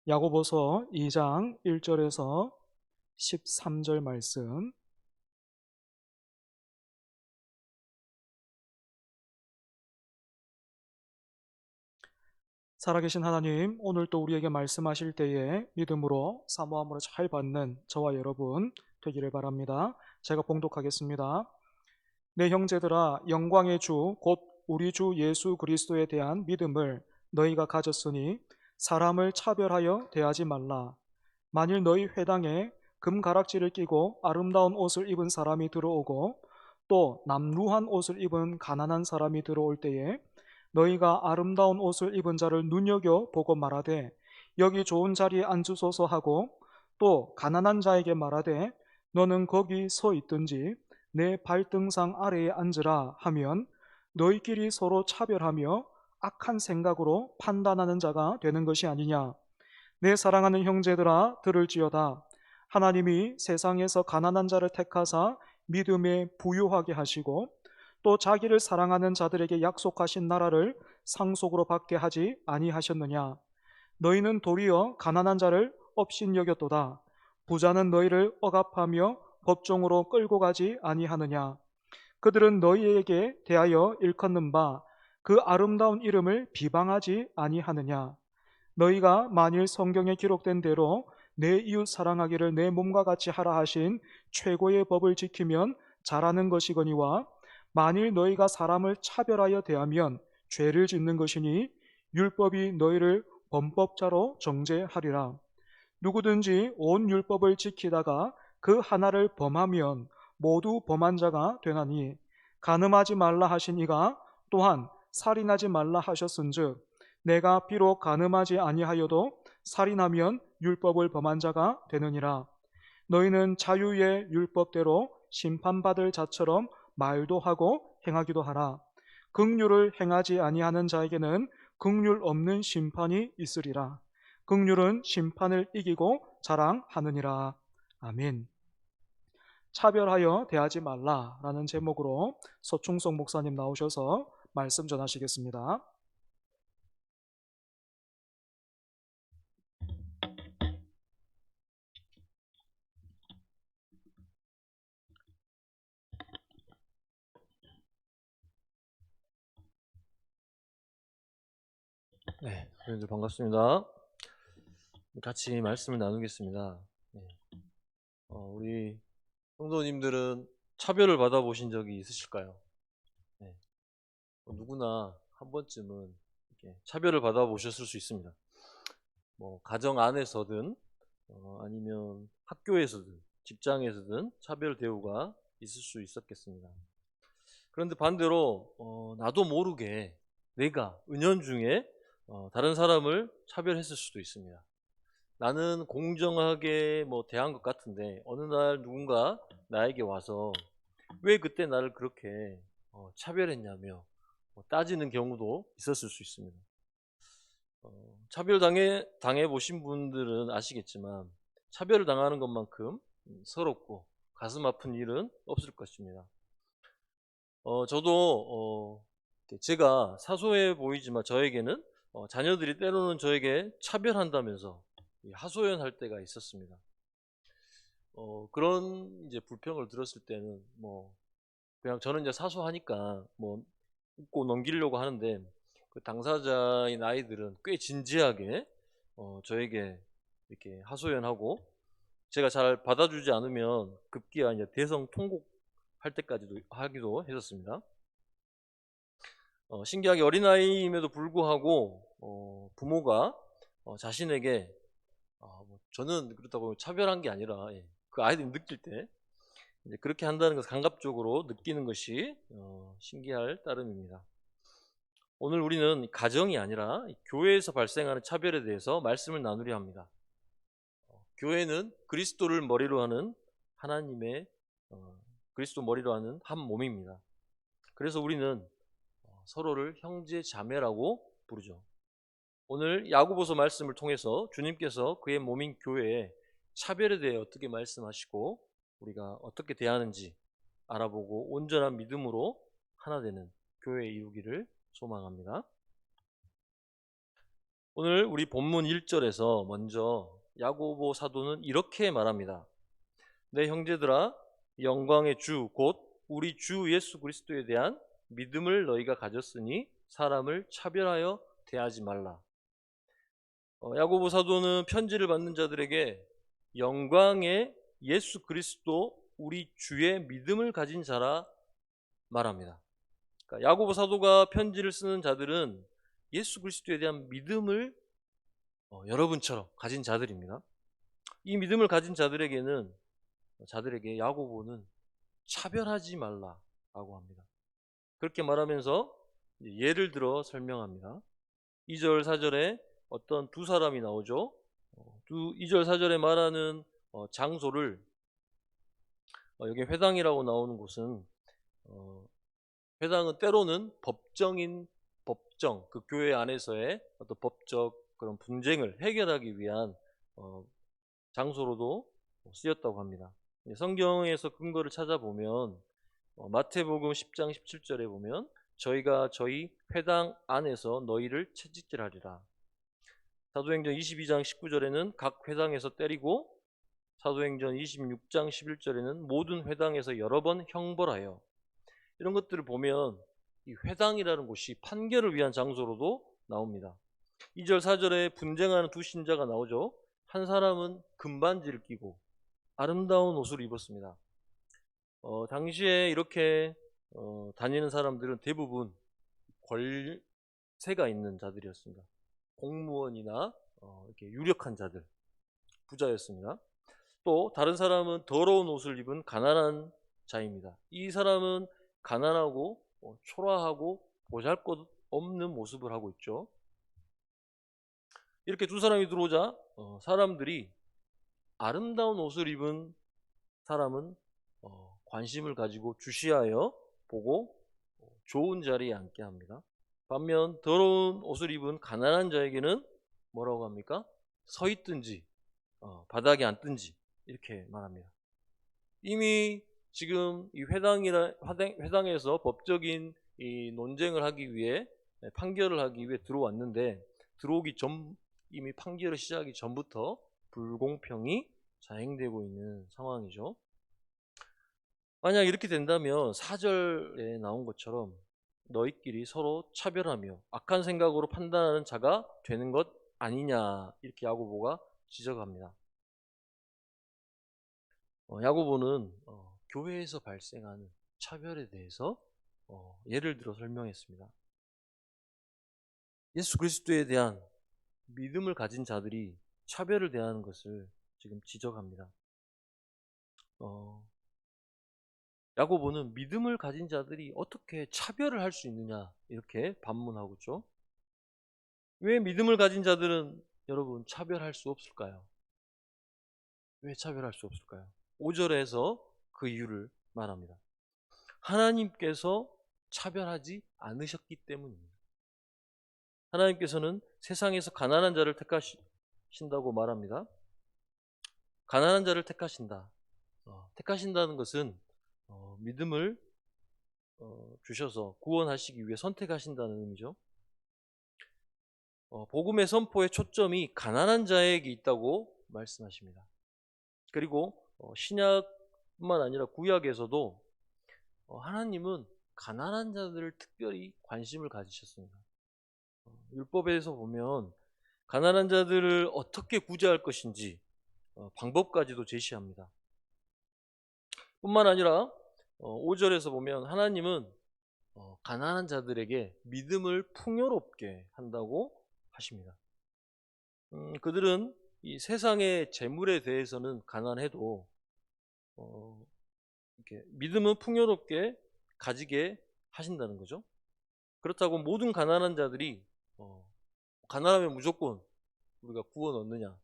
야고보서 2장 1절에서 13절 말씀. 살아계신 하나님, 오늘 또 우리에게 말씀하실 때에 믿음으로 사모함으로 잘 받는 저와 여러분 되기를 바랍니다. 제가 봉독하겠습니다. 내 형제들아, 영광의 주 곧 우리 주 예수 그리스도에 대한 믿음을 너희가 가졌으니 사람을 차별하여 대하지 말라. 만일 너희 회당에 금가락지를 끼고 아름다운 옷을 입은 사람이 들어오고 또 남루한 옷을 입은 가난한 사람이 들어올 때에 너희가 아름다운 옷을 입은 자를 눈여겨보고 말하되 여기 좋은 자리에 앉으소서 하고 또 가난한 자에게 말하되 너는 거기 서 있든지 내 발등상 아래에 앉으라 하면 너희끼리 서로 차별하며 악한 생각으로 판단하는 자가 되는 것이 아니냐. 내 사랑하는 형제들아, 들을지어다. 하나님이 세상에서 가난한 자를 택하사 믿음에 부유하게 하시고 또 자기를 사랑하는 자들에게 약속하신 나라를 상속으로 받게 하지 아니하셨느냐. 너희는 도리어 가난한 자를 업신여겼도다. 부자는 너희를 억압하며 법정으로 끌고 가지 아니하느냐. 그들은 너희에게 대하여 일컫는 바 그 아름다운 이름을 비방하지 아니하느냐. 너희가 만일 성경에 기록된 대로 내 이웃 사랑하기를 내 몸과 같이 하라 하신 최고의 법을 지키면 잘하는 것이거니와 만일 너희가 사람을 차별하여 대하면 죄를 짓는 것이니 율법이 너희를 범법자로 정죄하리라. 누구든지 온 율법을 지키다가 그 하나를 범하면 모두 범한 자가 되나니 간음하지 말라 하신 이가 또한 살인하지 말라 하셨은즉 내가 비록 간음하지 아니하여도 살인하면 율법을 범한 자가 되느니라. 너희는 자유의 율법대로 심판받을 자처럼 말도 하고 행하기도 하라. 긍휼을 행하지 아니하는 자에게는 긍휼 없는 심판이 있으리라. 긍휼은 심판을 이기고 자랑하느니라. 아멘. 차별하여 대하지 말라라는 제목으로 서충석 목사님 나오셔서 말씀 전하시겠습니다. 네, 여러분들 반갑습니다. 같이 말씀을 나누겠습니다. 네. 우리 성도님들은 차별을 받아보신 적이 있으실까요? 네. 누구나 한 번쯤은 이렇게 차별을 받아보셨을 수 있습니다. 가정 안에서든 아니면 학교에서든 직장에서든 차별 대우가 있을 수 있었겠습니다. 그런데 반대로 나도 모르게 내가 은연중에 다른 사람을 차별했을 수도 있습니다. 나는 공정하게 대한 것 같은데 어느 날 누군가 나에게 와서 왜 그때 나를 그렇게 차별했냐며 따지는 경우도 있었을 수 있습니다. 당해 보신 분들은 아시겠지만 차별을 당하는 것만큼 서럽고 가슴 아픈 일은 없을 것입니다. 저도 제가 사소해 보이지만 저에게는 자녀들이 때로는 저에게 차별한다면서 하소연할 때가 있었습니다. 그런 이제 불평을 들었을 때는 그냥 저는 이제 사소하니까 웃고 넘기려고 하는데 그 당사자인 아이들은 꽤 진지하게 저에게 이렇게 하소연하고 제가 잘 받아주지 않으면 급기야 이제 대성 통곡할 때까지도 하기도 했었습니다. 신기하게 어린아이임에도 불구하고 부모가 자신에게 저는 그렇다고 차별한 게 아니라 그 아이들이 느낄 때 이제 그렇게 한다는 것을 감각적으로 느끼는 것이 신기할 따름입니다. 오늘 우리는 가정이 아니라 교회에서 발생하는 차별에 대해서 말씀을 나누려 합니다. 교회는 그리스도를 머리로 하는 하나님의 그리스도 머리로 하는 한 몸입니다. 그래서 우리는 서로를 형제 자매라고 부르죠. 오늘 야고보서 말씀을 통해서 주님께서 그의 몸인 교회에 차별에 대해 어떻게 말씀하시고 우리가 어떻게 대하는지 알아보고 온전한 믿음으로 하나 되는 교회에 이루기를 소망합니다. 오늘 우리 본문 1절에서 먼저 야고보 사도는 이렇게 말합니다. 내 형제들아, 영광의 주 곧 우리 주 예수 그리스도에 대한 믿음을 너희가 가졌으니 사람을 차별하여 대하지 말라. 야고보 사도는 편지를 받는 자들에게 영광의 예수 그리스도 우리 주의 믿음을 가진 자라 말합니다. 그러니까 야고보 사도가 편지를 쓰는 자들은 예수 그리스도에 대한 믿음을 여러분처럼 가진 자들입니다. 이 믿음을 가진 자들에게 야고보는 차별하지 말라라고 합니다. 그렇게 말하면서 예를 들어 설명합니다. 2절 4절에 어떤 두 사람이 나오죠. 2절 4절에 말하는 장소를 여기 회당이라고 나오는 곳은 회당은 때로는 법정, 그 교회 안에서의 어떤 법적 그런 분쟁을 해결하기 위한 장소로도 쓰였다고 합니다. 성경에서 근거를 찾아보면 마태복음 10장 17절에 보면 저희가 저희 회당 안에서 너희를 채찍질하리라. 사도행전 22장 19절에는 각 회당에서 때리고, 사도행전 26장 11절에는 모든 회당에서 여러 번 형벌하여. 이런 것들을 보면 이 회당이라는 곳이 판결을 위한 장소로도 나옵니다. 2절 4절에 분쟁하는 두 신자가 나오죠. 한 사람은 금반지를 끼고 아름다운 옷을 입었습니다. 당시에 이렇게 다니는 사람들은 대부분 권세가 있는 자들이었습니다. 공무원이나 이렇게 유력한 자들, 부자였습니다. 또 다른 사람은 더러운 옷을 입은 가난한 자입니다. 이 사람은 가난하고 초라하고 보잘것없는 모습을 하고 있죠. 이렇게 두 사람이 들어오자 사람들이 아름다운 옷을 입은 사람은 관심을 가지고 주시하여 보고 좋은 자리에 앉게 합니다. 반면 더러운 옷을 입은 가난한 자에게는 뭐라고 합니까? 서 있든지 바닥에 앉든지 이렇게 말합니다. 이미 지금 이 회당에서 법적인 이 논쟁을 하기 위해, 판결을 하기 위해 들어왔는데, 들어오기 전, 이미 판결을 시작하기 전부터 불공평이 자행되고 있는 상황이죠. 만약 이렇게 된다면 4절에 나온 것처럼 너희끼리 서로 차별하며 악한 생각으로 판단하는 자가 되는 것 아니냐, 이렇게 야고보가 지적합니다. 야고보는 교회에서 발생하는 차별에 대해서 예를 들어 설명했습니다. 예수 그리스도에 대한 믿음을 가진 자들이 차별을 대하는 것을 지금 지적합니다. 야고보는 믿음을 가진 자들이 어떻게 차별을 할 수 있느냐, 이렇게 반문하고 있죠. 왜 믿음을 가진 자들은 여러분 차별할 수 없을까요? 왜 차별할 수 없을까요? 5절에서 그 이유를 말합니다. 하나님께서 차별하지 않으셨기 때문입니다. 하나님께서는 세상에서 가난한 자를 택하신다고 말합니다. 가난한 자를 택하신다. 택하신다는 것은 믿음을 주셔서 구원하시기 위해 선택하신다는 의미죠. 복음의 선포의 초점이 가난한 자에게 있다고 말씀하십니다. 그리고 신약뿐만 아니라 구약에서도 하나님은 가난한 자들을 특별히 관심을 가지셨습니다. 율법에서 보면 가난한 자들을 어떻게 구제할 것인지 방법까지도 제시합니다. 뿐만 아니라 5절에서 보면 하나님은 가난한 자들에게 믿음을 풍요롭게 한다고 하십니다. 그들은 이 세상의 재물에 대해서는 가난해도 이렇게 믿음은 풍요롭게 가지게 하신다는 거죠. 그렇다고 모든 가난한 자들이 가난하면 무조건 우리가 구원 얻느냐?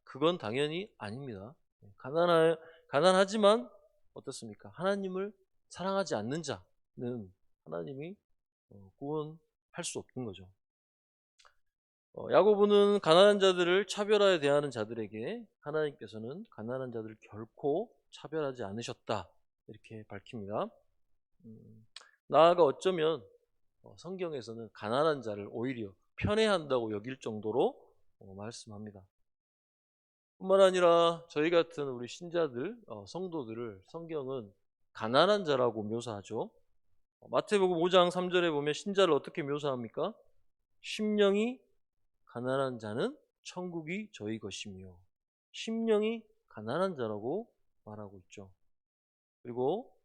그건 당연히 아닙니다. 가난하지만 어떻습니까? 하나님을 사랑하지 않는 자는 하나님이 구원할 수 없는 거죠. 야고보는 가난한 자들을 차별하여 대하는 자들에게 하나님께서는 가난한 자들을 결코 차별하지 않으셨다, 이렇게 밝힙니다. 나아가 어쩌면 성경에서는 가난한 자를 오히려 편애한다고 여길 정도로 말씀합니다. 뿐만 아니라 저희 같은 우리 신자들, 성도들을 성경은 가난한 자라고 묘사하죠. 마태복음 5장 3절에 보면 신자를 어떻게 묘사합니까? 심령이 가난한 자는 천국이 저희 것이며, 심령이 가난한 자라고 말하고 있죠. 그리고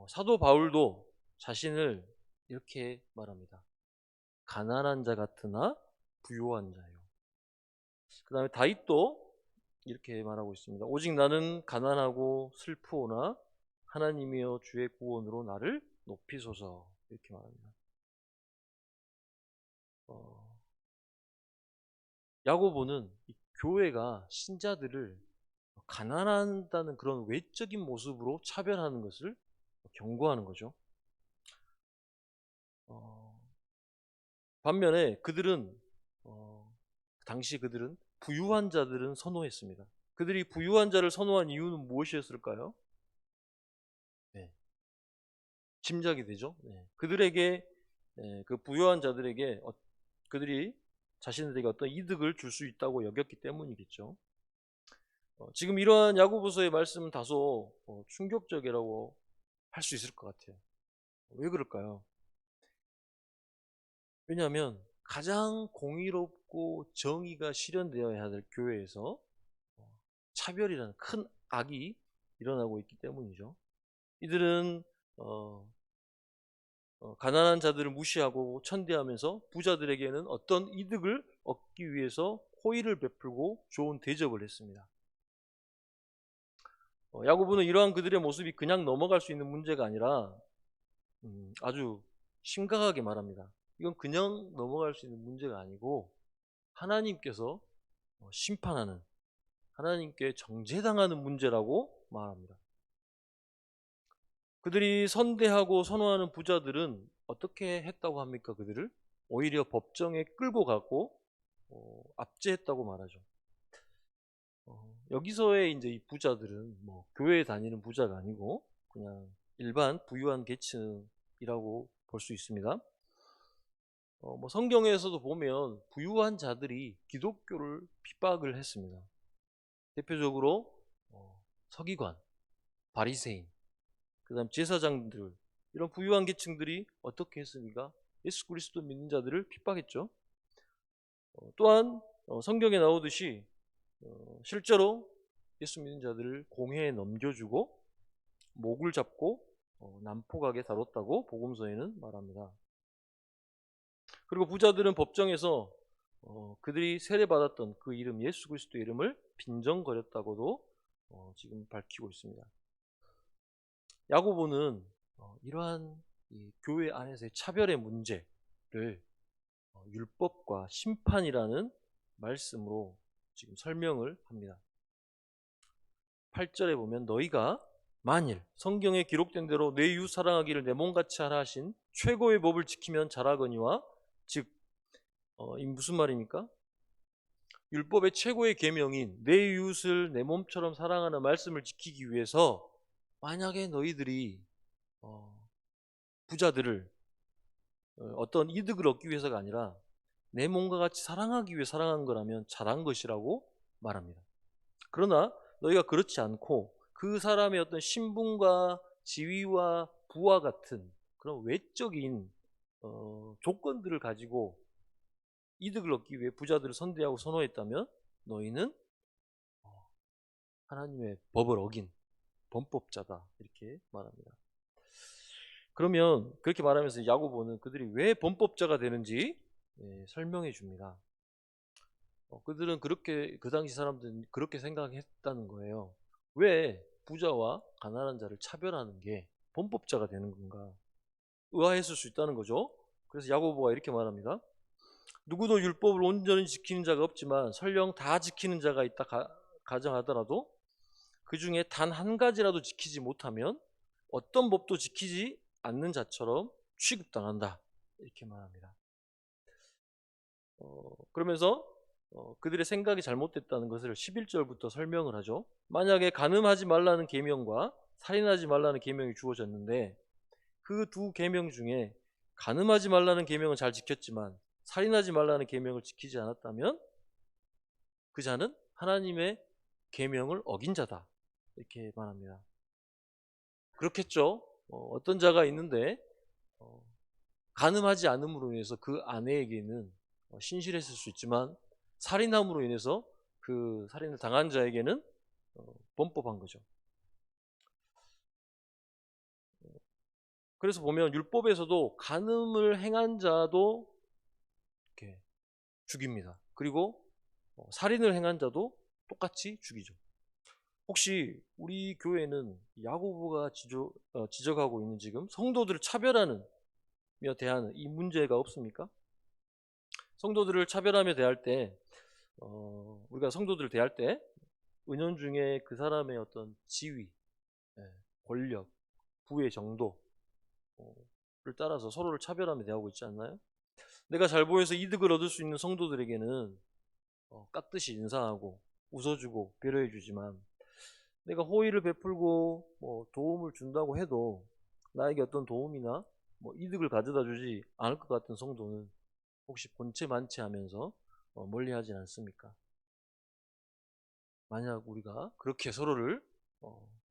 사도 바울도 자신을 이렇게 말합니다. 가난한 자 같으나 부요한 자요. 그 다음에 다윗도 이렇게 말하고 있습니다. 오직 나는 가난하고 슬프오나 하나님이여 주의 구원으로 나를 높이소서, 이렇게 말합니다. 야고보는 이 교회가 신자들을 가난하다는 그런 외적인 모습으로 차별하는 것을 경고하는 거죠. 반면에 당시 그들은 부유한 자들은 선호했습니다. 그들이 부유한 자를 선호한 이유는 무엇이었을까요? 네, 짐작이 되죠. 네. 그 부유한 자들에게 그들이 자신들에게 어떤 이득을 줄 수 있다고 여겼기 때문이겠죠. 지금 이러한 야고보서의 말씀은 다소 충격적이라고 할 수 있을 것 같아요. 왜 그럴까요? 왜냐하면 가장 공의롭고 정의가 실현되어야 될 교회에서 차별이라는 큰 악이 일어나고 있기 때문이죠. 이들은 가난한 자들을 무시하고 천대하면서 부자들에게는 어떤 이득을 얻기 위해서 호의를 베풀고 좋은 대접을 했습니다. 야고보는 이러한 그들의 모습이 그냥 넘어갈 수 있는 문제가 아니라 아주 심각하게 말합니다. 이건 그냥 넘어갈 수 있는 문제가 아니고 하나님께서 심판하는, 하나님께 정죄당하는 문제라고 말합니다. 그들이 선대하고 선호하는 부자들은 어떻게 했다고 합니까? 그들을 오히려 법정에 끌고 가고 압제했다고 말하죠. 여기서의 이제 이 부자들은 뭐 교회에 다니는 부자가 아니고 그냥 일반 부유한 계층이라고 볼 수 있습니다. 뭐 성경에서도 보면 부유한 자들이 기독교를 핍박을 했습니다. 대표적으로 서기관, 바리새인, 그다음 제사장들, 이런 부유한 계층들이 어떻게 했습니까? 예수 그리스도 믿는 자들을 핍박했죠. 또한 성경에 나오듯이 실제로 예수 믿는 자들을 공회에 넘겨주고 목을 잡고 난폭하게 다뤘다고 복음서에는 말합니다. 그리고 부자들은 법정에서 그들이 세례받았던 그 이름, 예수 그리스도 이름을 빈정거렸다고도 지금 밝히고 있습니다. 야고보는 이러한 이 교회 안에서의 차별의 문제를 율법과 심판이라는 말씀으로 지금 설명을 합니다. 8절에 보면 너희가 만일 성경에 기록된 대로 내 이웃 사랑하기를 내 몸같이 하라 하신 최고의 법을 지키면 잘하거니와, 즉 이 무슨 말입니까? 율법의 최고의 계명인 내 이웃을 내 몸처럼 사랑하는 말씀을 지키기 위해서 만약에 너희들이 부자들을 어떤 이득을 얻기 위해서가 아니라 내 몸과 같이 사랑하기 위해 사랑한 거라면 잘한 것이라고 말합니다. 그러나 너희가 그렇지 않고 그 사람의 어떤 신분과 지위와 부와 같은 그런 외적인 조건들을 가지고 이득을 얻기 위해 부자들을 선대하고 선호했다면 너희는 하나님의 법을 어긴 범법자다, 이렇게 말합니다. 그러면 그렇게 말하면서 야고보는 그들이 왜 범법자가 되는지 설명해 줍니다. 그들은 그 당시 사람들은 그렇게 생각했다는 거예요. 왜 부자와 가난한 자를 차별하는 게 범법자가 되는 건가? 의아했을 수 있다는 거죠. 그래서 야고보가 이렇게 말합니다. 누구도 율법을 온전히 지키는 자가 없지만 설령 다 지키는 자가 있다 가정하더라도 그 중에 단 한 가지라도 지키지 못하면 어떤 법도 지키지 않는 자처럼 취급당한다, 이렇게 말합니다. 그러면서 그들의 생각이 잘못됐다는 것을 11절부터 설명을 하죠. 만약에 간음하지 말라는 계명과 살인하지 말라는 계명이 주어졌는데 그 두 계명 중에 간음하지 말라는 계명은 잘 지켰지만 살인하지 말라는 계명을 지키지 않았다면 그 자는 하나님의 계명을 어긴 자다. 이렇게 말합니다. 그렇겠죠. 어떤 자가 있는데 간음하지 않음으로 인해서 그 아내에게는 신실했을 수 있지만 살인함으로 인해서 그 살인을 당한 자에게는 범법한 거죠. 그래서 보면 율법에서도 간음을 행한 자도 이렇게 죽입니다. 그리고 살인을 행한 자도 똑같이 죽이죠. 혹시 우리 교회는 야고보가 지적하고 있는 지금 성도들을 차별하며 대하는 이 문제가 없습니까? 성도들을 차별하며 대할 때 우리가 성도들을 대할 때 은연중에 그 사람의 어떤 지위, 권력, 부의 정도를 따라서 서로를 차별하며 대하고 있지 않나요? 내가 잘 보여서 이득을 얻을 수 있는 성도들에게는 깍듯이 인사하고 웃어주고 배려해주지만 내가 호의를 베풀고 도움을 준다고 해도 나에게 어떤 도움이나 이득을 가져다 주지 않을 것 같은 성도는 혹시 본체 만체하면서 멀리하진 않습니까? 만약 우리가 그렇게 서로를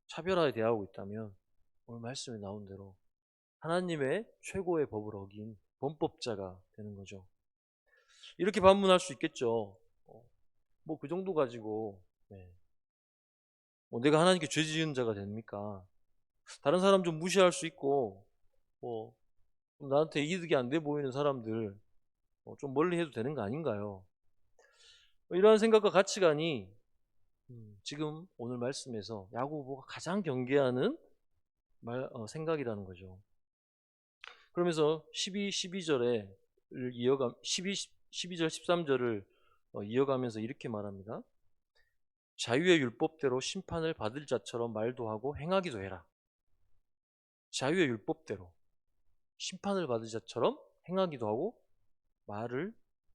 차별하게 대하고 있다면 오늘 말씀에 나온 대로 하나님의 최고의 법을 어긴 범법자가 되는 거죠. 이렇게 반문할 수 있겠죠. 그 정도 가지고 내가 하나님께 죄 지은 자가 됩니까? 다른 사람 좀 무시할 수 있고 나한테 이득이 안 돼 보이는 사람들 좀 멀리 해도 되는 거 아닌가요? 이러한 생각과 가치관이 지금 오늘 말씀에서 야고보가 가장 경계하는 생각이라는 거죠. 그러면서 12절을 12절 13절을 이어가면서 이렇게 말합니다. 자유의 율법대로 심판을 받을 자처럼 말도 하고 행하기도 해라. 자유의 율법대로 심판을 받을 자처럼 행하기도 하고 말을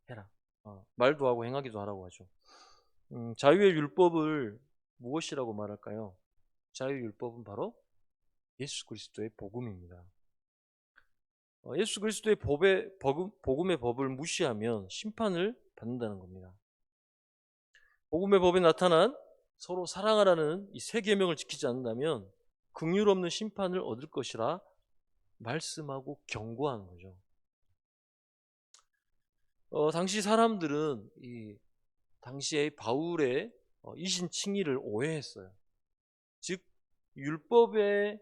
해라. 말도 하고 행하기도 하라고 하죠. 자유의 율법을 무엇이라고 말할까요? 자유의 율법은 바로 예수 그리스도의 복음입니다. 예수 그리스도의 복음의 법을 무시하면 심판을 받는다는 겁니다. 복음의 법에 나타난 서로 사랑하라는 이 세 계명을 지키지 않는다면 긍휼 없는 심판을 얻을 것이라 말씀하고 경고하는 거죠. 당시 사람들은 당시의 바울의 이신칭의를 오해했어요. 즉 율법의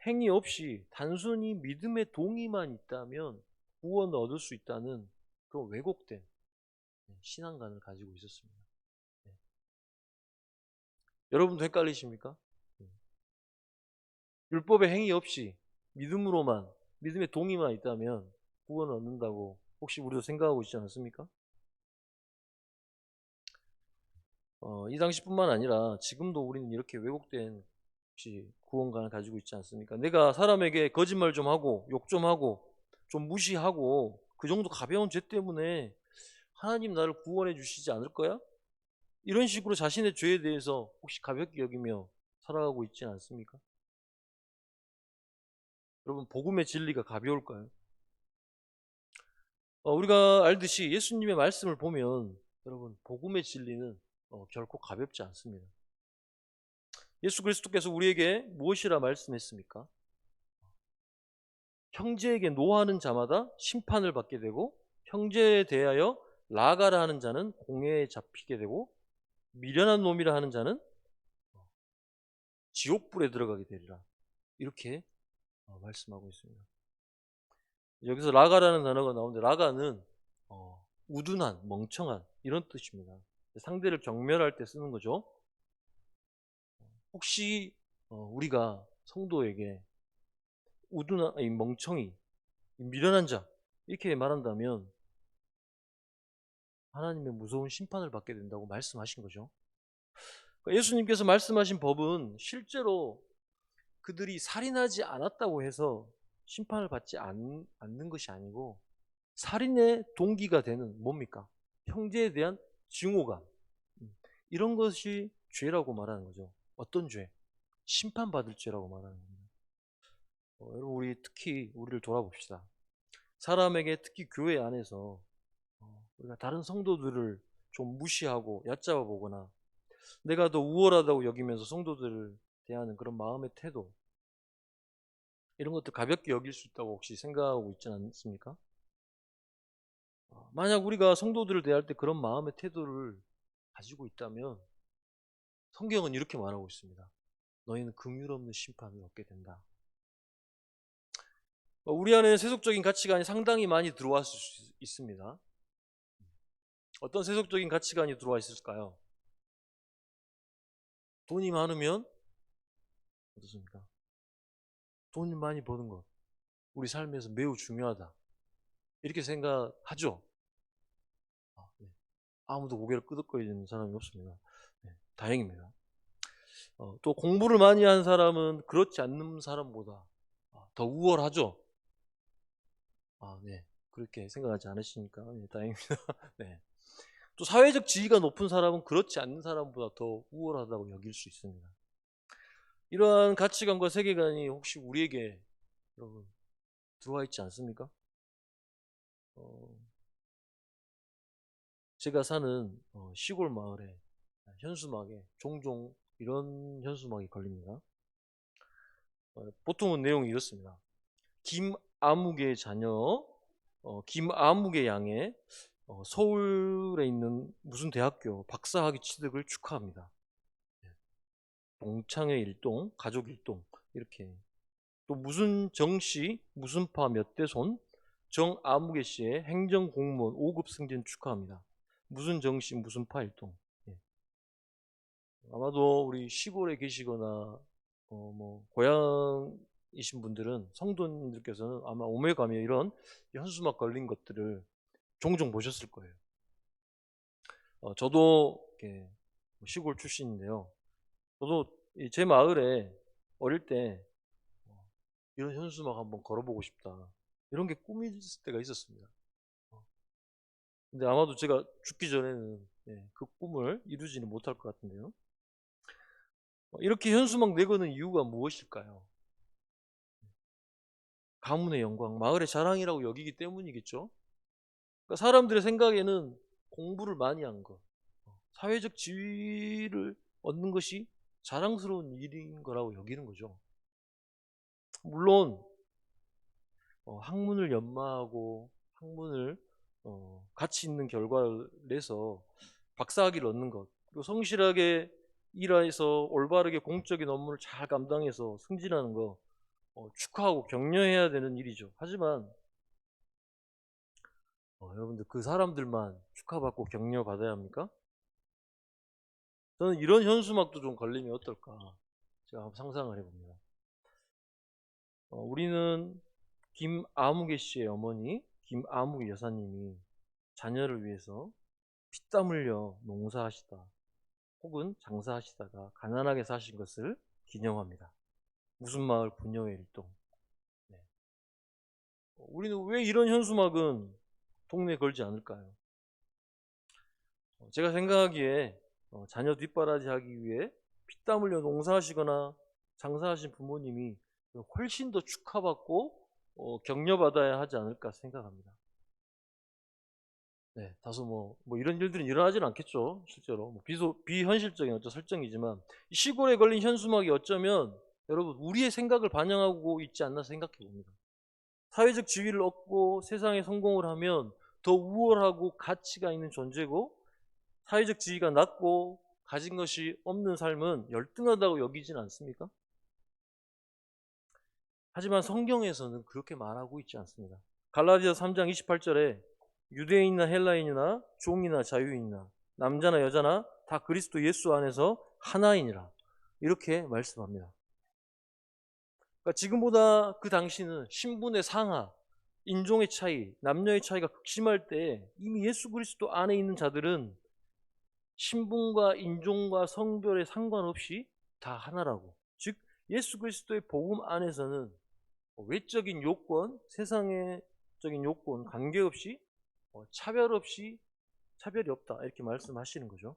행위 없이 단순히 믿음의 동의만 있다면 구원을 얻을 수 있다는 그런 왜곡된 신앙관을 가지고 있었습니다. 여러분도 헷갈리십니까? 율법의 행위 없이 믿음의 동의만 있다면 구원을 얻는다고 혹시 우리도 생각하고 있지 않습니까? 이 당시뿐만 아니라 지금도 우리는 이렇게 왜곡된 혹시 구원관을 가지고 있지 않습니까? 내가 사람에게 거짓말 좀 하고 욕 좀 하고 좀 무시하고 그 정도 가벼운 죄 때문에 하나님 나를 구원해 주시지 않을 거야? 이런 식으로 자신의 죄에 대해서 혹시 가볍게 여기며 살아가고 있지 않습니까? 여러분 복음의 진리가 가벼울까요? 우리가 알듯이 예수님의 말씀을 보면 여러분 복음의 진리는 결코 가볍지 않습니다. 예수 그리스도께서 우리에게 무엇이라 말씀했습니까? 형제에게 노하는 자마다 심판을 받게 되고 형제에 대하여 나아가라 하는 자는 공회에 잡히게 되고 미련한 놈이라 하는 자는 지옥불에 들어가게 되리라. 이렇게 말씀하고 있습니다. 여기서 라가라는 단어가 나오는데 라가는 우둔한, 멍청한 이런 뜻입니다. 상대를 경멸할 때 쓰는 거죠. 혹시 우리가 성도에게 우둔한, 멍청이, 미련한 자 이렇게 말한다면 하나님의 무서운 심판을 받게 된다고 말씀하신 거죠. 그러니까 예수님께서 말씀하신 법은 실제로 그들이 살인하지 않았다고 해서 심판을 받지 않는 것이 아니고 살인의 동기가 되는 뭡니까? 형제에 대한 증오감 이런 것이 죄라고 말하는 거죠. 어떤 죄? 심판받을 죄라고 말하는 겁니다. 여러분 우리 특히 우리를 돌아봅시다. 사람에게 특히 교회 안에서 우리가 다른 성도들을 좀 무시하고 얕잡아 보거나 내가 더 우월하다고 여기면서 성도들을 대하는 그런 마음의 태도, 이런 것도 가볍게 여길 수 있다고 혹시 생각하고 있지는 않습니까? 만약 우리가 성도들을 대할 때 그런 마음의 태도를 가지고 있다면 성경은 이렇게 말하고 있습니다. 너희는 긍휼 없는 심판을 얻게 된다. 우리 안에는 세속적인 가치관이 상당히 많이 들어왔을 수 있습니다. 어떤 세속적인 가치관이 들어와 있을까요? 돈이 많으면 어떻습니까? 돈을 많이 버는 것, 우리 삶에서 매우 중요하다. 이렇게 생각하죠? 네. 아무도 고개를 끄덕거리는 사람이 없습니다. 네, 다행입니다. 또 공부를 많이 한 사람은 그렇지 않는 사람보다 더 우월하죠? 네. 그렇게 생각하지 않으시니까 네, 다행입니다. 네. 또 사회적 지위가 높은 사람은 그렇지 않는 사람보다 더 우월하다고 여길 수 있습니다. 이러한 가치관과 세계관이 혹시 우리에게 여러분 들어와 있지 않습니까? 제가 사는 시골 마을에 현수막에 종종 이런 현수막이 걸립니다. 보통은 내용이 이렇습니다. 김아무개 자녀, 김아무개 양의 서울에 있는 무슨 대학교 박사학위 취득을 축하합니다. 동창회 일동, 가족 일동, 이렇게. 또 무슨 정씨, 무슨 파 몇 대 손, 정아무개 씨의 행정공무원 5급 승진 축하합니다. 무슨 정씨, 무슨 파 일동. 예. 아마도 우리 시골에 계시거나 뭐 고향이신 분들은, 성도님들께서는 아마 오메가며 이런 현수막 걸린 것들을 종종 보셨을 거예요. 저도 이렇게 시골 출신인데요. 저도 제 마을에 어릴 때 이런 현수막 한번 걸어보고 싶다, 이런 게 꿈일 때가 있었습니다. 근데 아마도 제가 죽기 전에는 그 꿈을 이루지는 못할 것 같은데요. 이렇게 현수막 내거는 이유가 무엇일까요? 가문의 영광, 마을의 자랑이라고 여기기 때문이겠죠. 그러니까 사람들의 생각에는 공부를 많이 한 것, 사회적 지위를 얻는 것이 자랑스러운 일인 거라고 여기는 거죠. 물론 학문을 연마하고 학문을 가치 있는 결과를 내서 박사학위를 얻는 것, 그리고 성실하게 일해서 올바르게 공적인 업무를 잘 감당해서 승진하는 거 축하하고 격려해야 되는 일이죠. 하지만 여러분들, 그 사람들만 축하받고 격려받아야 합니까? 저는 이런 현수막도 좀 걸리면 어떨까, 제가 한번 상상을 해봅니다. 우리는 김아무개 씨의 어머니 김아무개 여사님이 자녀를 위해서 피땀 흘려 농사하시다 혹은 장사하시다가 가난하게 사신 것을 기념합니다. 무슨 마을 부녀의 일동. 네. 우리는 왜 이런 현수막은 동네에 걸지 않을까요? 제가 생각하기에 자녀 뒷바라지 하기 위해 피땀 흘려 농사하시거나 장사하신 부모님이 훨씬 더 축하받고 격려받아야 하지 않을까 생각합니다. 네, 다소 뭐 이런 일들은 일어나지는 않겠죠, 실제로. 비현실적인 어떤 설정이지만, 이 시골에 걸린 현수막이 어쩌면 여러분 우리의 생각을 반영하고 있지 않나 생각해 봅니다. 사회적 지위를 얻고 세상에 성공을 하면 더 우월하고 가치가 있는 존재고, 사회적 지위가 낮고 가진 것이 없는 삶은 열등하다고 여기진 않습니까? 하지만 성경에서는 그렇게 말하고 있지 않습니다. 갈라디아 3장 28절에 유대인이나 헬라인이나 종이나 자유인이나 남자나 여자나 다 그리스도 예수 안에서 하나이니라, 이렇게 말씀합니다. 그러니까 지금보다 그 당시는 신분의 상하, 인종의 차이, 남녀의 차이가 극심할 때 이미 예수 그리스도 안에 있는 자들은 신분과 인종과 성별에 상관없이 다 하나라고. 즉 예수 그리스도의 복음 안에서는 외적인 요건, 세상적인 요건 관계없이 차별이 없다, 이렇게 말씀하시는 거죠.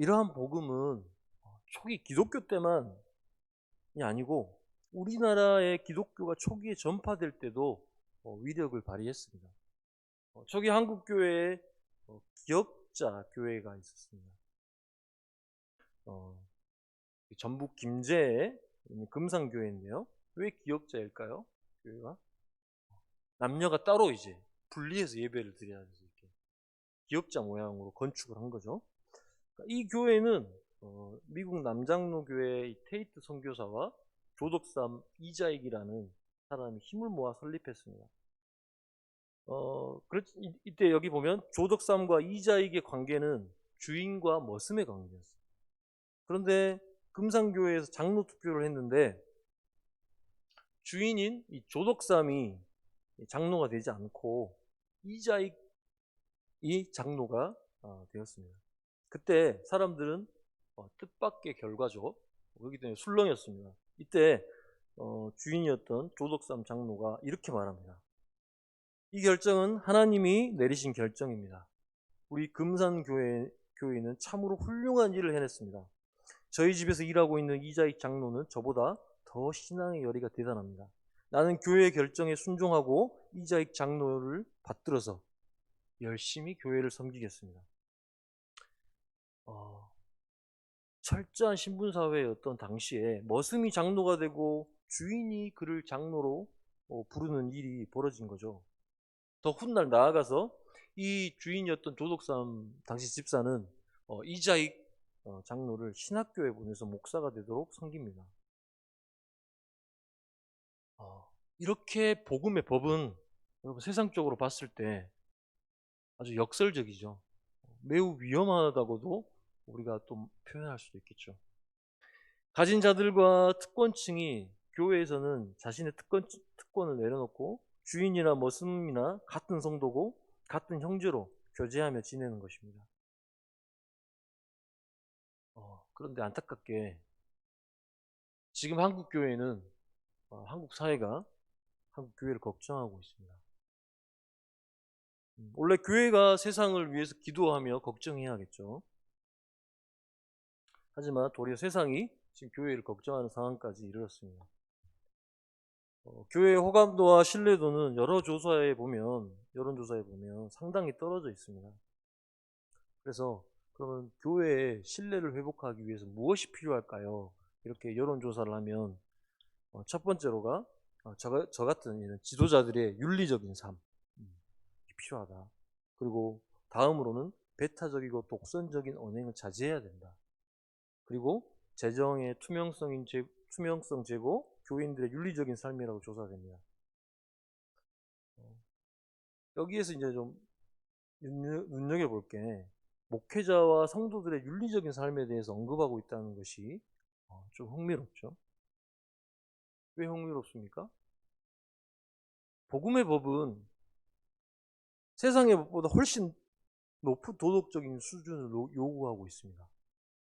이러한 복음은 초기 기독교 때만이 아니고 우리나라의 기독교가 초기에 전파될 때도 위력을 발휘했습니다. 초기 한국 교회에 기역자 교회가 있었습니다. 전북 김제에 있는 금산교회인데요. 왜 기역자일까요? 교회가 남녀가 따로 이제 분리해서 예배를 드려야 해서 이렇게 기역자 모양으로 건축을 한 거죠. 이 교회는 미국 남장로 교회 의 테이트 선교사와 조덕삼 이자익이라는 사람이 힘을 모아 설립했습니다. 이때 여기 보면 조덕삼과 이자익의 관계는 주인과 머슴의 관계였어요. 그런데 금산교회에서 장로 투표를 했는데 주인인 이 조덕삼이 장로가 되지 않고 이자익이 장로가 되었습니다. 그때 사람들은 뜻밖의 결과죠. 그렇기 때문에 술렁이었습니다. 이때 주인이었던 조덕삼 장로가 이렇게 말합니다. 이 결정은 하나님이 내리신 결정입니다. 우리 금산교회는 참으로 훌륭한 일을 해냈습니다. 저희 집에서 일하고 있는 이자익 장로는 저보다 더 신앙의 열의가 대단합니다. 나는 교회의 결정에 순종하고 이자익 장로를 받들어서 열심히 교회를 섬기겠습니다. 철저한 신분사회였던 당시에 머슴이 장로가 되고 주인이 그를 장로로 부르는 일이 벌어진 거죠. 더 훗날 나아가서 이 주인이었던 조덕삼 당시 집사는 이자익 장로를 신학교에 보내서 목사가 되도록 섬깁니다. 이렇게 복음의 법은 여러분 세상적으로 봤을 때 아주 역설적이죠. 매우 위험하다고도 우리가 또 표현할 수도 있겠죠. 가진 자들과 특권층이 교회에서는 자신의 특권을 내려놓고 주인이나 머슴이나 같은 성도고 같은 형제로 교제하며 지내는 것입니다. 그런데 안타깝게 지금 한국 교회는 한국 사회가 한국 교회를 걱정하고 있습니다. 원래 교회가 세상을 위해서 기도하며 걱정해야겠죠. 하지만 도리어 세상이 지금 교회를 걱정하는 상황까지 이르렀습니다. 교회의 호감도와 신뢰도는 여론조사에 보면 상당히 떨어져 있습니다. 그래서 그러면 교회의 신뢰를 회복하기 위해서 무엇이 필요할까요? 이렇게 여론조사를 하면 첫 번째로가 저 같은 이런 지도자들의 윤리적인 삶이 필요하다. 그리고 다음으로는 배타적이고 독선적인 언행을 자제해야 된다. 그리고 재정의 투명성 제고, 교인들의 윤리적인 삶이라고 조사됩니다. 여기에서 이제 좀 눈여겨볼 게 목회자와 성도들의 윤리적인 삶에 대해서 언급하고 있다는 것이 좀 흥미롭죠. 왜 흥미롭습니까? 복음의 법은 세상의 법보다 훨씬 높은 도덕적인 수준을 요구하고 있습니다.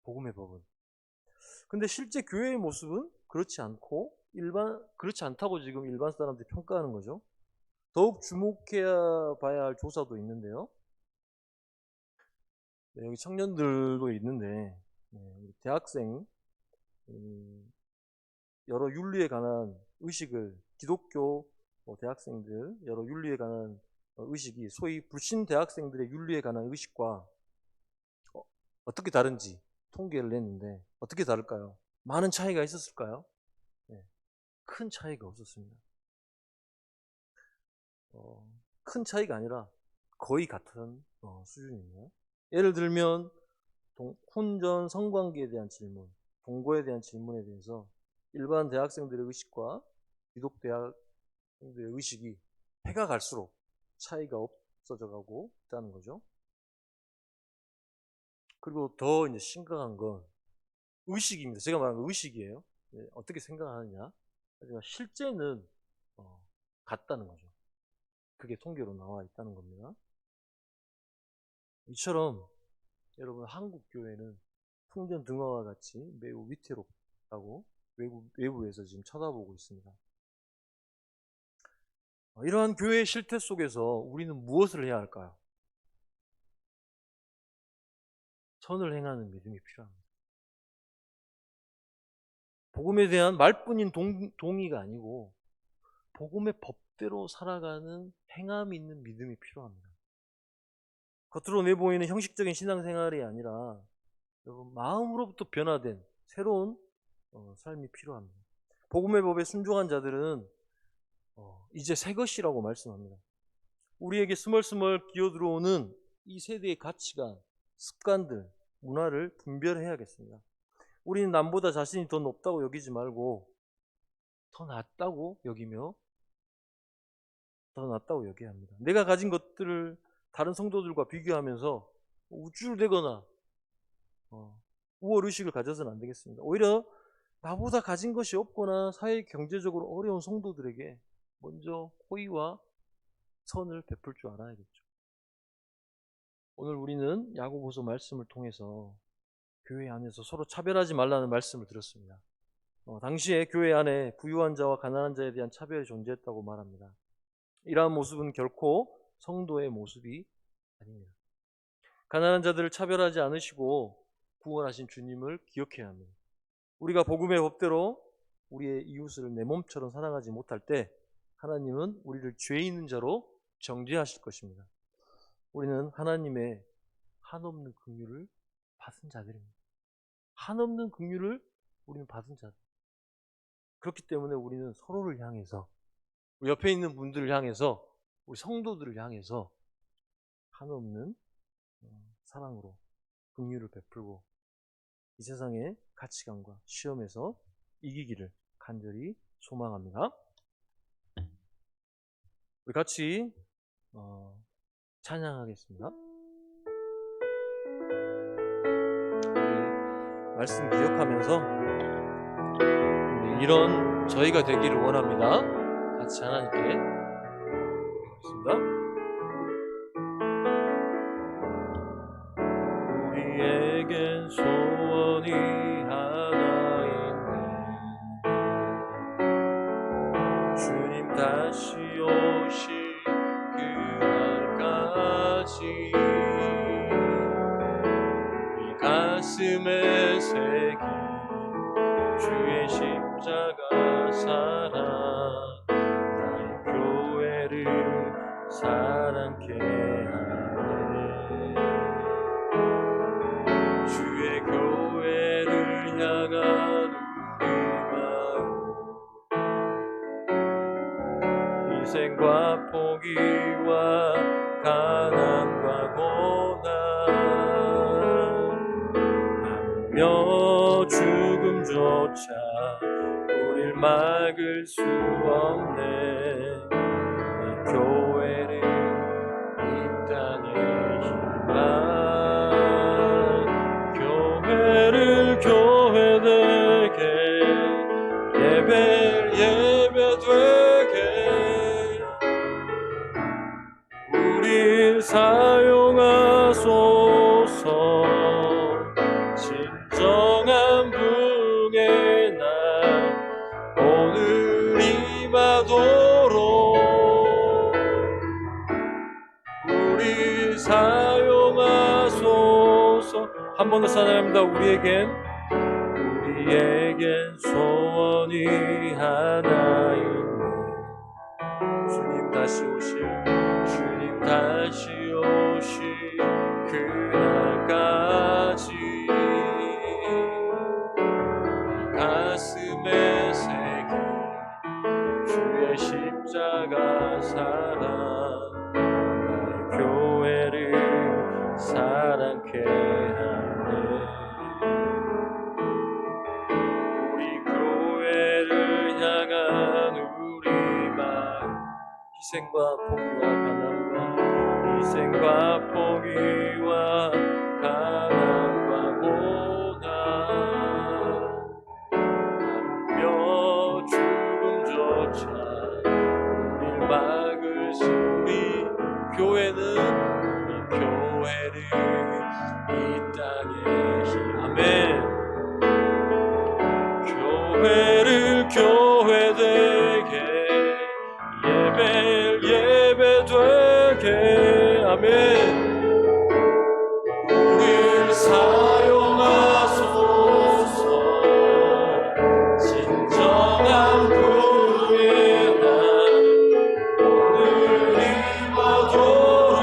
복음의 법은. 근데 실제 교회의 모습은 그렇지 않다고 지금 일반 사람들이 평가하는 거죠. 더욱 주목해야 봐야 할 조사도 있는데요. 네, 여기 청년들도 있는데 대학생 여러 윤리에 관한 의식을 기독교 대학생들 여러 윤리에 관한 의식이 소위 불신 대학생들의 윤리에 관한 의식과 어떻게 다른지 통계를 냈는데 어떻게 다를까요? 많은 차이가 있었을까요? 네, 큰 차이가 없었습니다. 큰 차이가 아니라 거의 같은 수준이에요. 예를 들면 혼전 성관계에 대한 질문, 동거에 대한 질문에 대해서 일반 대학생들의 의식과 기독 대학생들의 의식이 해가 갈수록 차이가 없어져 가고 있다는 거죠. 그리고 더 이제 심각한 건 의식입니다. 제가 말하는 건 의식이에요. 어떻게 생각하느냐. 하지만 실제는 같다는 거죠. 그게 통계로 나와 있다는 겁니다. 이처럼 여러분 한국 교회는 풍전등화와 같이 매우 위태롭다고 외부에서 지금 쳐다보고 있습니다. 이러한 교회의 실태 속에서 우리는 무엇을 해야 할까요? 선을 행하는 믿음이 필요합니다. 복음에 대한 말뿐인 동의가 아니고 복음의 법대로 살아가는 행함이 있는 믿음이 필요합니다. 겉으로 내보이는 형식적인 신앙생활이 아니라 여러분 마음으로부터 변화된 새로운 삶이 필요합니다. 복음의 법에 순종한 자들은 이제 새 것이라고 말씀합니다. 우리에게 스멀스멀 기어들어오는 이 세대의 가치관, 습관들, 문화를 분별해야겠습니다. 우리는 남보다 자신이 더 높다고 여기지 말고 더 낫다고 여기며 더 낫다고 여겨야 합니다. 내가 가진 것들을 다른 성도들과 비교하면서 우쭐대거나 우월의식을 가져서는 안 되겠습니다. 오히려 나보다 가진 것이 없거나 사회 경제적으로 어려운 성도들에게 먼저 호의와 선을 베풀 줄 알아야겠죠. 오늘 우리는 야고보서 말씀을 통해서 교회 안에서 서로 차별하지 말라는 말씀을 들었습니다. 당시에 교회 안에 부유한 자와 가난한 자에 대한 차별이 존재했다고 말합니다. 이러한 모습은 결코 성도의 모습이 아닙니다. 가난한 자들을 차별하지 않으시고 구원하신 주님을 기억해야 합니다. 우리가 복음의 법대로 우리의 이웃을 내 몸처럼 사랑하지 못할 때 하나님은 우리를 죄 있는 자로 정죄하실 것입니다. 우리는 하나님의 한없는 긍휼을 받은 자들입니다. 한없는 긍휼을 우리는 받은 자들. 그렇기 때문에 우리는 서로를 향해서, 우리 옆에 있는 분들을 향해서, 우리 성도들을 향해서 한없는 사랑으로 긍휼을 베풀고 이 세상의 가치관과 시험에서 이기기를 간절히 소망합니다. 우리 같이 찬양하겠습니다. 우리 말씀 기억하면서 우리 이런 저희가 되기를 원합니다. 같이 하나님께 기도하겠습니다. 우리에겐 소원이 하나 있네. 주님 다시 오실 그날까지 이 가슴에 새긴 주의 십자가 사랑 나의 교회를 사랑케 하네. 주의 교회를 향한 우리 마음 희생과 포기와 가난과 고난 하며 죽음조차 우릴 막을 수 없네. 이 교회를 이 땅에 희망 교회되게 예배되게 우릴 사용하소서. 진정한 부흥의 날 오늘 임하도록 우리 사용하소서. 한 번 더 찬양합니다. 우리에겐 소원이 하나 있네. 주님 다시 오실 그날까지 가슴에 새긴 주의 십자가 사랑 나의 교회를 사랑케 하네. 희생과 포기와 가난과 고난 하며 죽음조차 우릴 막을 수 우리 교회를 이 땅에 아멘. 교회를 교회되게 예배되게 아멘. 우릴 사용하소서. 진정한 부흥의 날 오늘 임하도록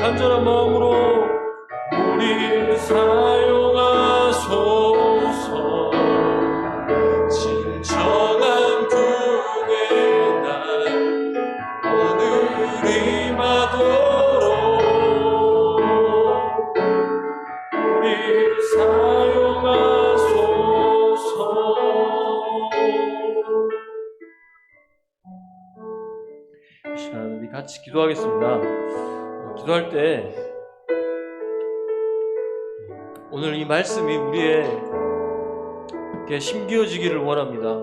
간절한 마음으로 우리 사용하소서. 진정한 구원의 날 오늘 임하도록 우리 사용하소서. 이 시간 우리 같이 기도하겠습니다. 기도할 때 오늘 이 말씀이 우리에게 심겨지기를 원합니다.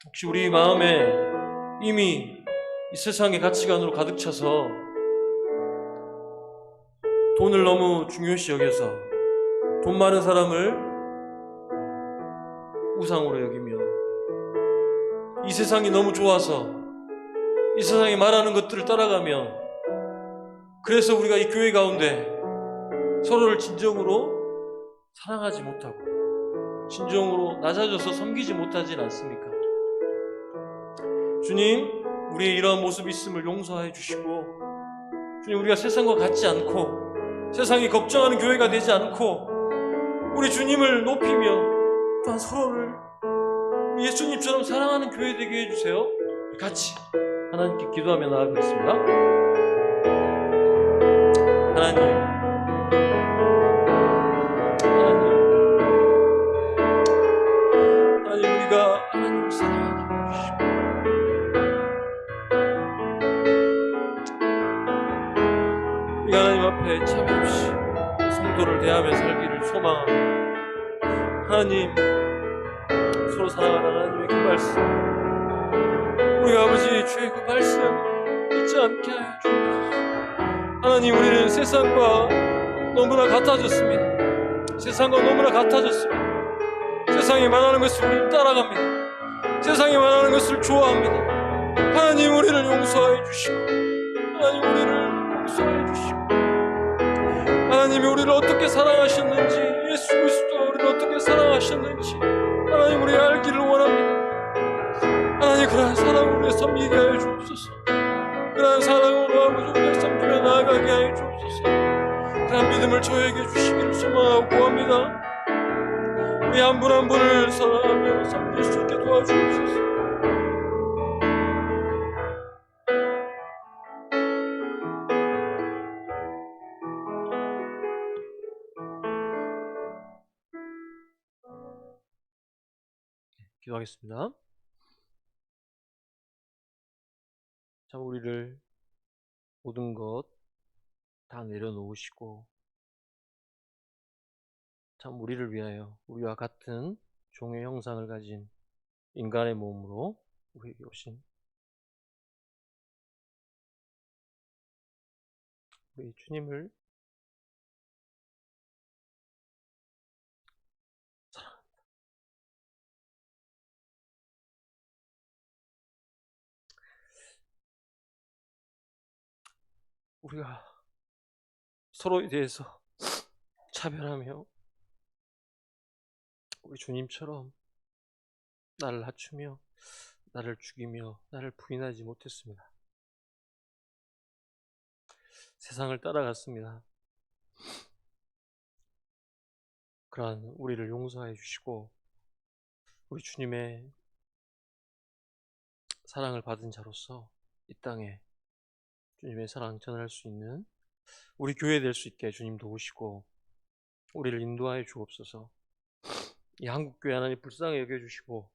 혹시 우리 마음에 이미 이 세상의 가치관으로 가득 차서 돈을 너무 중요시 여겨서 돈 많은 사람을 우상으로 여기며 이 세상이 너무 좋아서 이 세상이 말하는 것들을 따라가며 그래서 우리가 이 교회 가운데 서로를 진정으로 사랑하지 못하고 진정으로 낮아져서 섬기지 못하진 않습니까? 주님, 우리의 이러한 모습이 있음을 용서해 주시고 주님, 우리가 세상과 같지 않고 세상이 걱정하는 교회가 되지 않고 우리 주님을 높이며 또한 서로를 예수님처럼 사랑하는 교회 되게 해주세요. 같이 하나님께 기도하며 나아가겠습니다. 하나님, 우리가 하나님을 사랑하게 해주시고 우리가 하나님 앞에 차별 없이 성도를 대하며 살기를 소망하고 하나님 서로 사랑하는 하나님의 그 말씀 우리 아버지 주의 그 말씀 잊지 않게 하여 주옵소서. 하나님, 우리는 세상과 너무나 같아졌습니다. 세상과 너무나 같아졌습니다. 세상이 말하는 것을 우리는 따라갑니다. 세상이 말하는 것을 좋아합니다. 하나님, 우리를 용서해 주시고 하나님, 우리를 용서해 주시고 하나님이 우리를 어떻게 사랑하셨는지 예수 그리스도가 우리를 어떻게 사랑하셨는지 하나님, 우리 알기를 원합니다. 하나님, 그러한 사랑으로 우리를 섬기게 하여 주옵소서. 그러한 사랑으로 아버지 우리를 섬기며 나아가게 하여 주옵소서. 그러한 믿음을 저에게 주시기를 소망하고 구합니다. 우리 한 분 한 분을 사랑하며 섬길 수 있게 도와주옵소서. 기도하겠습니다. 참 우리를 모든 것 다 내려놓으시고 참 우리를 위하여 우리와 같은 종의 형상을 가진 인간의 몸으로 우리에게 오신 우리 주님을 사랑합니다. 우리가 서로에 대해서 차별하며 우리 주님처럼 나를 낮추며 나를 죽이며 나를 부인하지 못했습니다. 세상을 따라갔습니다. 그러한 우리를 용서해 주시고 우리 주님의 사랑을 받은 자로서 이 땅에 주님의 사랑 전할 수 있는 우리 교회 될 수 있게 주님 도우시고 우리를 인도하여 주옵소서. 이 한국교회 하나님 불쌍히 여겨주시고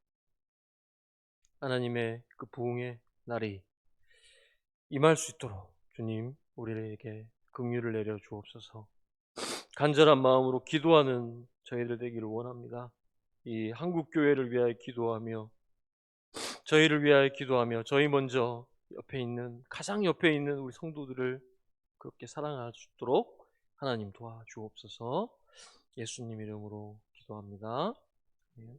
하나님의 그 부흥의 날이 임할 수 있도록 주님 우리에게 긍휼을 내려 주옵소서. 간절한 마음으로 기도하는 저희들 되기를 원합니다. 이 한국교회를 위하여 기도하며 저희를 위하여 기도하며 저희 먼저 옆에 있는 가장 옆에 있는 우리 성도들을 그렇게 사랑할 수 있도록 하나님 도와주옵소서. 예수님 이름으로 기도합니다. 네.